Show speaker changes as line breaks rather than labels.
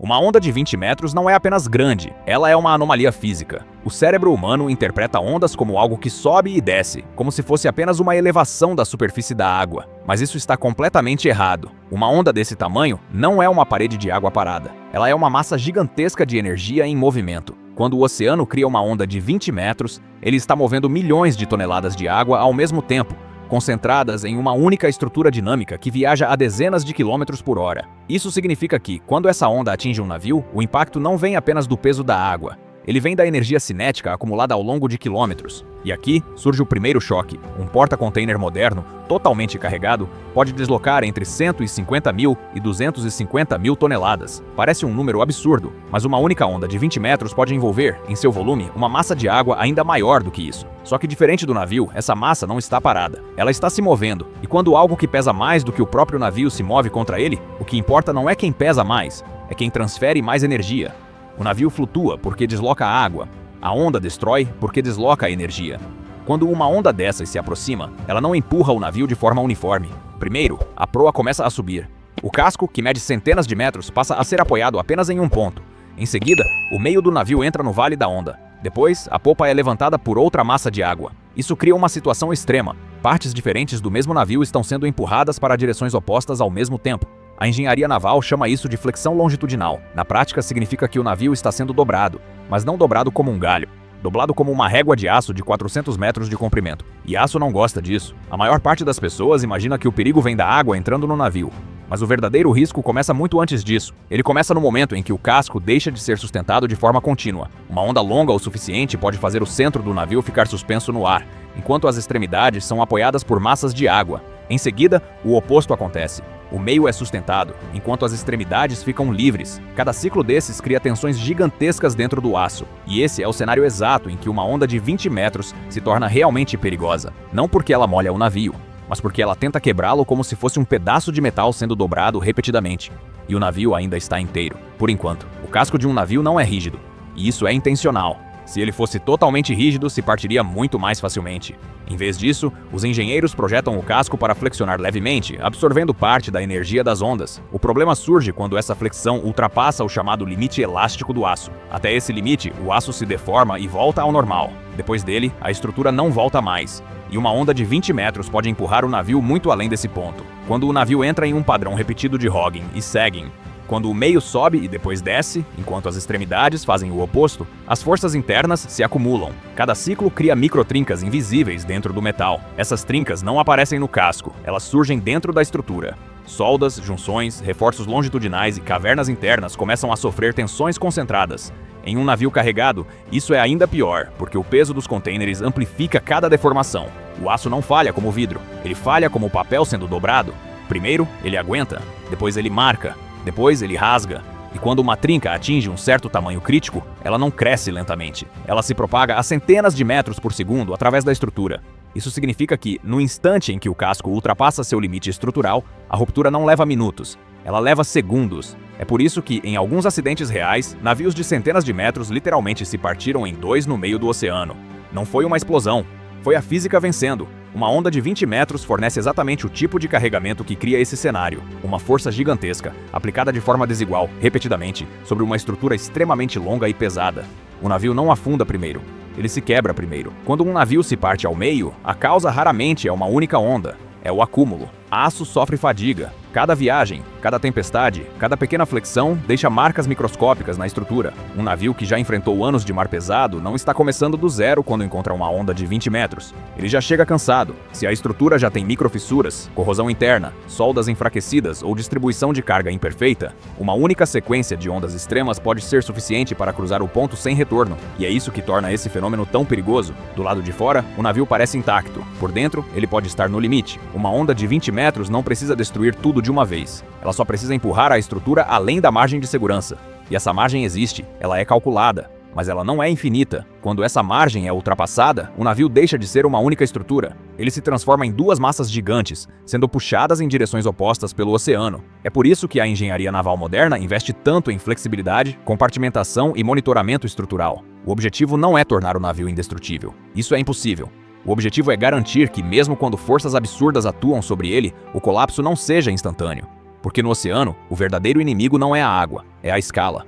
Uma onda de 20 metros não é apenas grande, ela é uma anomalia física. O cérebro humano interpreta ondas como algo que sobe e desce, como se fosse apenas uma elevação da superfície da água. Mas isso está completamente errado. Uma onda desse tamanho não é uma parede de água parada. Ela é uma massa gigantesca de energia em movimento. Quando o oceano cria uma onda de 20 metros, ele está movendo milhões de toneladas de água ao mesmo tempo, concentradas em uma única estrutura dinâmica que viaja a dezenas de quilômetros por hora. Isso significa que, quando essa onda atinge um navio, o impacto não vem apenas do peso da água. Ele vem da energia cinética acumulada ao longo de quilômetros. E aqui surge o primeiro choque. Um porta-container moderno, totalmente carregado, pode deslocar entre 150 mil e 250 mil toneladas. Parece um número absurdo, mas uma única onda de 20 metros pode envolver, em seu volume, uma massa de água ainda maior do que isso. Só que diferente do navio, essa massa não está parada. Ela está se movendo, e quando algo que pesa mais do que o próprio navio se move contra ele, o que importa não é quem pesa mais, é quem transfere mais energia. O navio flutua porque desloca a água. A onda destrói porque desloca a energia. Quando uma onda dessas se aproxima, ela não empurra o navio de forma uniforme. Primeiro, a proa começa a subir. O casco, que mede centenas de metros, passa a ser apoiado apenas em um ponto. Em seguida, o meio do navio entra no vale da onda. Depois, a popa é levantada por outra massa de água. Isso cria uma situação extrema. Partes diferentes do mesmo navio estão sendo empurradas para direções opostas ao mesmo tempo. A engenharia naval chama isso de flexão longitudinal. Na prática, significa que o navio está sendo dobrado, mas não dobrado como um galho, dobrado como uma régua de aço de 400 metros de comprimento. E aço não gosta disso. A maior parte das pessoas imagina que o perigo vem da água entrando no navio. Mas o verdadeiro risco começa muito antes disso. Ele começa no momento em que o casco deixa de ser sustentado de forma contínua. Uma onda longa o suficiente pode fazer o centro do navio ficar suspenso no ar, enquanto as extremidades são apoiadas por massas de água. Em seguida, o oposto acontece. O meio é sustentado, enquanto as extremidades ficam livres. Cada ciclo desses cria tensões gigantescas dentro do aço. E esse é o cenário exato em que uma onda de 20 metros se torna realmente perigosa. Não porque ela molha o navio, mas porque ela tenta quebrá-lo como se fosse um pedaço de metal sendo dobrado repetidamente. E o navio ainda está inteiro, por enquanto. O casco de um navio não é rígido, e isso é intencional. Se ele fosse totalmente rígido, se partiria muito mais facilmente. Em vez disso, os engenheiros projetam o casco para flexionar levemente, absorvendo parte da energia das ondas. O problema surge quando essa flexão ultrapassa o chamado limite elástico do aço. Até esse limite, o aço se deforma e volta ao normal. Depois dele, a estrutura não volta mais. E uma onda de 20 metros pode empurrar o navio muito além desse ponto. Quando o navio entra em um padrão repetido de hogging e sagging, quando o meio sobe e depois desce, enquanto as extremidades fazem o oposto, as forças internas se acumulam. Cada ciclo cria microtrincas invisíveis dentro do metal. Essas trincas não aparecem no casco, elas surgem dentro da estrutura. Soldas, junções, reforços longitudinais e cavernas internas começam a sofrer tensões concentradas. Em um navio carregado, isso é ainda pior, porque o peso dos contêineres amplifica cada deformação. O aço não falha como vidro, ele falha como o papel sendo dobrado. Primeiro, ele aguenta, depois ele marca, depois ele rasga. E quando uma trinca atinge um certo tamanho crítico, ela não cresce lentamente. Ela se propaga a centenas de metros por segundo através da estrutura. Isso significa que, no instante em que o casco ultrapassa seu limite estrutural, a ruptura não leva minutos, ela leva segundos. É por isso que, em alguns acidentes reais, navios de centenas de metros literalmente se partiram em dois no meio do oceano. Não foi uma explosão, foi a física vencendo. Uma onda de 20 metros fornece exatamente o tipo de carregamento que cria esse cenário. Uma força gigantesca, aplicada de forma desigual, repetidamente, sobre uma estrutura extremamente longa e pesada. O navio não afunda primeiro, ele se quebra primeiro. Quando um navio se parte ao meio, a causa raramente é uma única onda, é o acúmulo. Aço sofre fadiga. Cada viagem, cada tempestade, cada pequena flexão deixa marcas microscópicas na estrutura. Um navio que já enfrentou anos de mar pesado não está começando do zero quando encontra uma onda de 20 metros. Ele já chega cansado. Se a estrutura já tem microfissuras, corrosão interna, soldas enfraquecidas ou distribuição de carga imperfeita, uma única sequência de ondas extremas pode ser suficiente para cruzar o ponto sem retorno. E é isso que torna esse fenômeno tão perigoso. Do lado de fora, o navio parece intacto. Por dentro, ele pode estar no limite. Uma onda de 20 metros não precisa destruir tudo de uma vez. Ela só precisa empurrar a estrutura além da margem de segurança. E essa margem existe, ela é calculada, mas ela não é infinita. Quando essa margem é ultrapassada, o navio deixa de ser uma única estrutura. Ele se transforma em duas massas gigantes, sendo puxadas em direções opostas pelo oceano. É por isso que a engenharia naval moderna investe tanto em flexibilidade, compartimentação e monitoramento estrutural. O objetivo não é tornar o navio indestrutível. Isso é impossível. O objetivo é garantir que, mesmo quando forças absurdas atuam sobre ele, o colapso não seja instantâneo. Porque no oceano, o verdadeiro inimigo não é a água, é a escala.